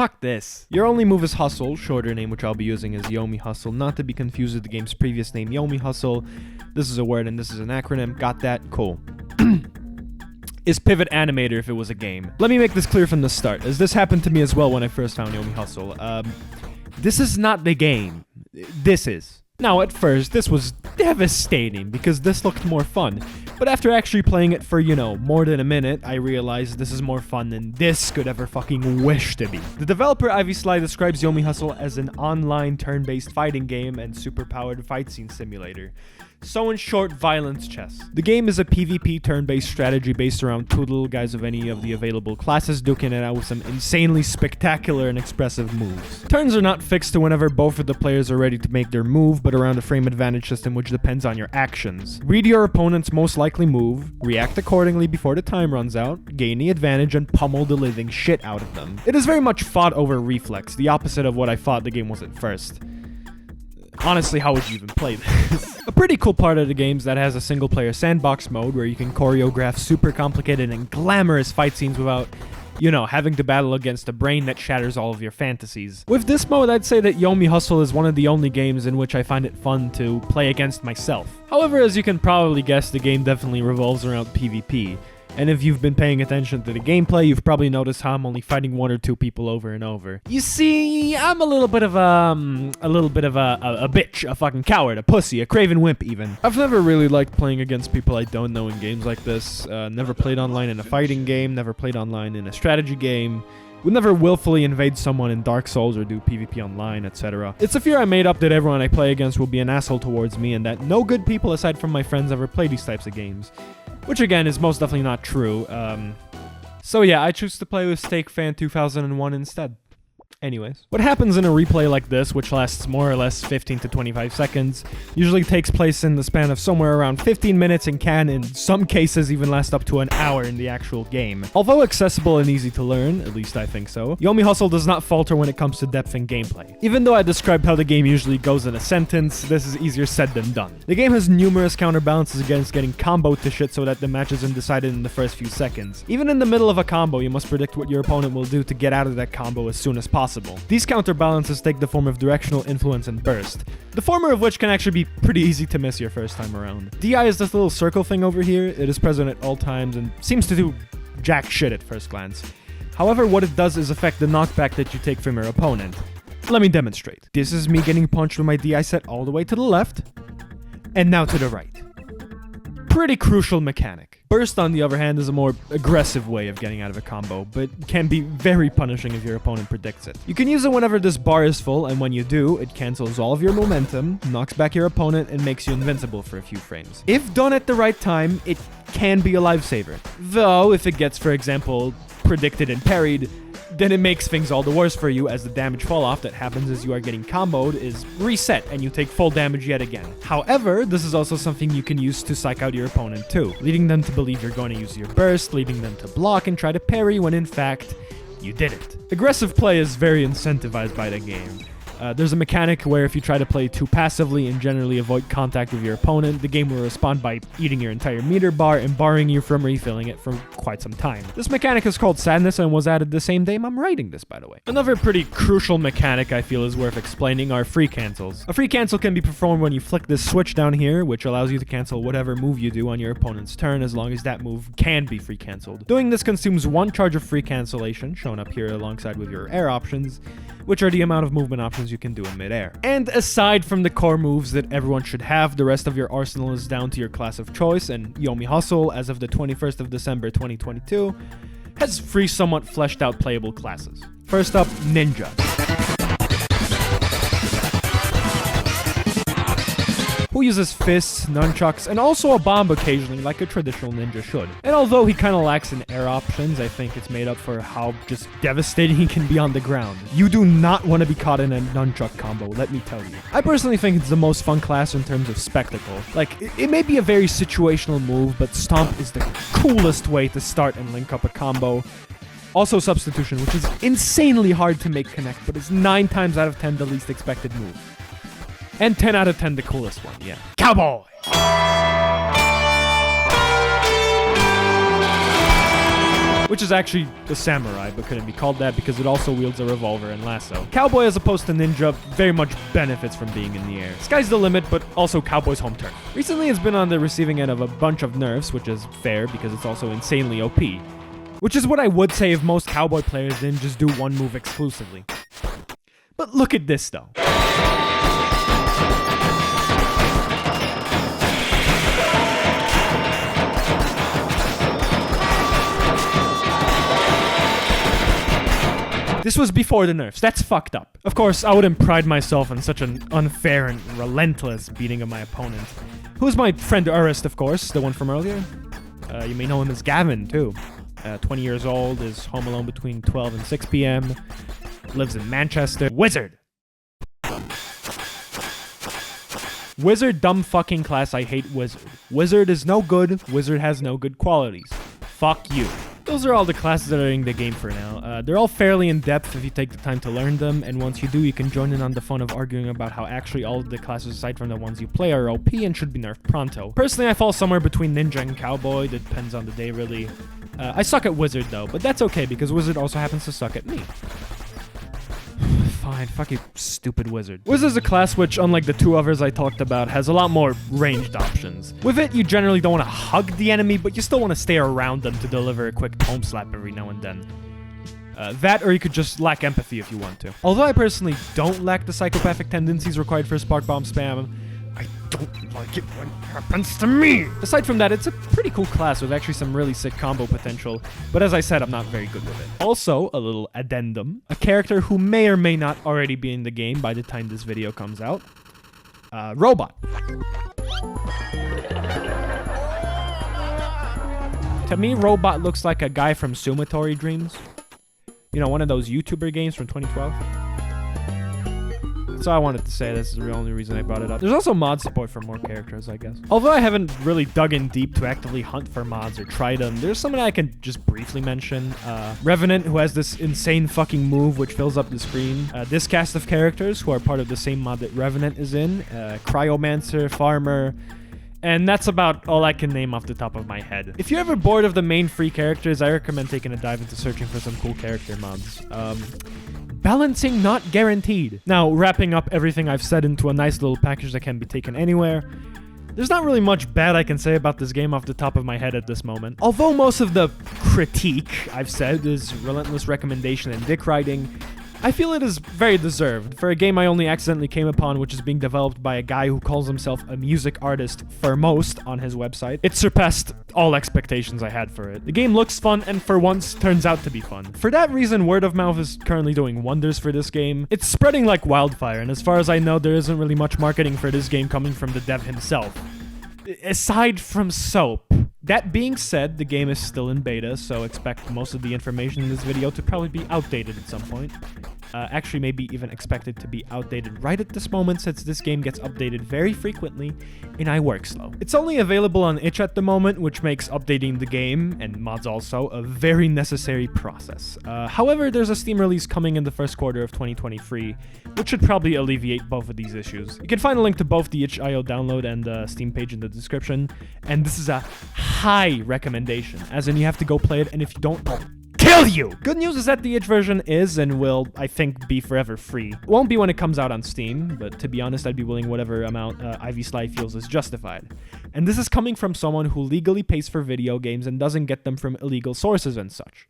Fuck this. Your only move is Hustle, shorter name which I'll be using is YOMI Hustle, not to be confused with the game's previous name, YOMI Hustle. This is a word and this is an acronym. Got that? Cool. Is Pivot Animator if it was a game. Let me make this clear from the start, as this happened to me as well when I first found YOMI Hustle. This is not the game. This is. Now, at first, this was devastating because this looked more fun. But after actually playing it for, more than a minute, I realized this is more fun than this could ever fucking wish to be. The developer Ivy Sly describes YOMI Hustle as an online turn-based fighting game and super-powered fight scene simulator. So in short, violence chess. The game is a PvP turn-based strategy based around two little guys of any of the available classes duking it out with some insanely spectacular and expressive moves. Turns are not fixed to whenever both of the players are ready to make their move, but around a frame advantage system which depends on your actions. Read your opponent's most likely move, react accordingly before the time runs out, gain the advantage, and pummel the living shit out of them. It is very much fought over reflex, the opposite of what I thought the game was at first. Honestly, how would you even play this? A pretty cool part of the game is that it has a single-player sandbox mode where you can choreograph super complicated and glamorous fight scenes without, having to battle against a brain that shatters all of your fantasies. With this mode, I'd say that YOMI Hustle is one of the only games in which I find it fun to play against myself. However, as you can probably guess, the game definitely revolves around PvP. And if you've been paying attention to the gameplay, you've probably noticed how I'm only fighting one or two people over and over. You see, I'm a little bit of a bitch, a fucking coward, a pussy, a craven wimp even. I've never really liked playing against people I don't know in games like this. Never played online in a fighting game, never played online in a strategy game. Would never willfully invade someone in Dark Souls or do PvP online, etc. It's a fear I made up that everyone I play against will be an asshole towards me and that no good people aside from my friends ever play these types of games. Which again is most definitely not true. So yeah, I choose to play with StakeFan 2001 instead. Anyways, what happens in a replay like this, which lasts more or less 15 to 25 seconds, usually takes place in the span of somewhere around 15 minutes and can, in some cases, even last up to an hour in the actual game. Although accessible and easy to learn, at least I think so, YOMI Hustle does not falter when it comes to depth and gameplay. Even though I described how the game usually goes in a sentence, this is easier said than done. The game has numerous counterbalances against getting comboed to shit so that the match isn't decided in the first few seconds. Even in the middle of a combo, you must predict what your opponent will do to get out of that combo as soon as possible. These counterbalances take the form of directional influence and burst, the former of which can actually be pretty easy to miss your first time around. DI is this little circle thing over here. It is present at all times and seems to do jack shit at first glance. However, what it does is affect the knockback that you take from your opponent. Let me demonstrate. This is me getting punched with my DI set all the way to the left, and now to the right. Pretty crucial mechanic. Burst, on the other hand, is a more aggressive way of getting out of a combo, but can be very punishing if your opponent predicts it. You can use it whenever this bar is full, and when you do, it cancels all of your momentum, knocks back your opponent, and makes you invincible for a few frames. If done at the right time, it can be a lifesaver. Though, if it gets, for example, predicted and parried, then it makes things all the worse for you as the damage fall-off that happens as you are getting comboed is reset and you take full damage yet again. However, this is also something you can use to psych out your opponent too, leading them to believe you're going to use your burst, leading them to block and try to parry when in fact, you didn't. Aggressive play is very incentivized by the game. There's a mechanic where if you try to play too passively and generally avoid contact with your opponent, the game will respond by eating your entire meter bar and barring you from refilling it for quite some time. This mechanic is called Sadness and was added the same day I'm writing this, by the way. Another pretty crucial mechanic I feel is worth explaining are free cancels. A free cancel can be performed when you flick this switch down here, which allows you to cancel whatever move you do on your opponent's turn as long as that move can be free canceled. Doing this consumes one charge of free cancellation, shown up here alongside with your air options, which are the amount of movement options you can do in midair. And aside from the core moves that everyone should have, the rest of your arsenal is down to your class of choice, and YOMI Hustle, as of the 21st of December 2022, has 3 somewhat fleshed out playable classes. First up, Ninja. Who uses fists, nunchucks, and also a bomb occasionally like a traditional ninja should. And although he kinda lacks in air options, I think it's made up for how just devastating he can be on the ground. You do not want to be caught in a nunchuck combo, let me tell you. I personally think it's the most fun class in terms of spectacle. Like, it may be a very situational move, but Stomp is the coolest way to start and link up a combo. Also Substitution, which is insanely hard to make connect, but is 9 times out of 10 the least expected move. And 10 out of 10 the coolest one, yeah. Cowboy! which is actually a samurai, but couldn't be called that because it also wields a revolver and lasso. Cowboy, as opposed to ninja, very much benefits from being in the air. Sky's the limit, but also Cowboy's home turf. Recently, it's been on the receiving end of a bunch of nerfs, which is fair because it's also insanely OP. Which is what I would say if most Cowboy players didn't just do one move exclusively. But look at this, though. This was before the nerfs. That's fucked up. Of course, I wouldn't pride myself in such an unfair and relentless beating of my opponent. Who's my friend Urist, of course, the one from earlier. You may know him as Gavin, too. 20 years old, is home alone between 12 and 6 p.m., lives in Manchester. Wizard! Wizard, dumb fucking class, I hate Wizard. Wizard is no good, Wizard has no good qualities. Fuck you. Those are all the classes that are in the game for now. They're all fairly in-depth if you take the time to learn them, and once you do, you can join in on the fun of arguing about how actually all of the classes aside from the ones you play are OP and should be nerfed pronto. Personally, I fall somewhere between Ninja and Cowboy. That depends on the day, really. I suck at Wizard, though, but that's okay, because Wizard also happens to suck at me. Fine, fuck you, stupid Wizard. Wizard's a class which, unlike the two others I talked about, has a lot more ranged options. With it, you generally don't want to hug the enemy, but you still want to stay around them to deliver a quick home slap every now and then. That, or you could just lack empathy if you want to. Although I personally don't lack the psychopathic tendencies required for Spark Bomb spam, I don't like it when it happens to me! Aside from that, it's a pretty cool class with actually some really sick combo potential, but as I said, I'm not very good with it. Also, a little addendum, a character who may or may not already be in the game by the time this video comes out. Robot. To me, Robot looks like a guy from Sumatori Dreams. You know, one of those YouTuber games from 2012. So I wanted to say this is the only reason I brought it up. There's also mod support for more characters, I guess. Although I haven't really dug in deep to actively hunt for mods or try them, there's someone I can just briefly mention. Revenant, who has this insane fucking move which fills up the screen. This cast of characters who are part of the same mod that Revenant is in. Cryomancer, Farmer, and that's about all I can name off the top of my head. If you're ever bored of the main free characters, I recommend taking a dive into searching for some cool character mods. Balancing not guaranteed. Now, wrapping up everything I've said into a nice little package that can be taken anywhere, there's not really much bad I can say about this game off the top of my head at this moment. Although most of the critique I've said is relentless recommendation and dick riding, I feel it is very deserved for a game I only accidentally came upon, which is being developed by a guy who calls himself a music artist for most on his website. It surpassed all expectations I had for it. The game looks fun and for once turns out to be fun. For that reason, word of mouth is currently doing wonders for this game. It's spreading like wildfire, and as far as I know, there isn't really much marketing for this game coming from the dev himself. Aside from soap. That being said, the game is still in beta, so expect most of the information in this video to probably be outdated at some point. Actually, maybe even expected to be outdated right at this moment, since this game gets updated very frequently, and I work slow. It's only available on itch at the moment, which makes updating the game, and mods also, a very necessary process. However, there's a Steam release coming in the first quarter of 2023, which should probably alleviate both of these issues. You can find a link to both the itch.io download and Steam page in the description, and this is a high recommendation, as in you have to go play it, and if you don't, I'll kill you! Good news is that the itch version is and will, I think, be forever free. It won't be when it comes out on Steam, but to be honest, I'd be willing whatever amount Ivy Sly feels is justified. And this is coming from someone who legally pays for video games and doesn't get them from illegal sources and such.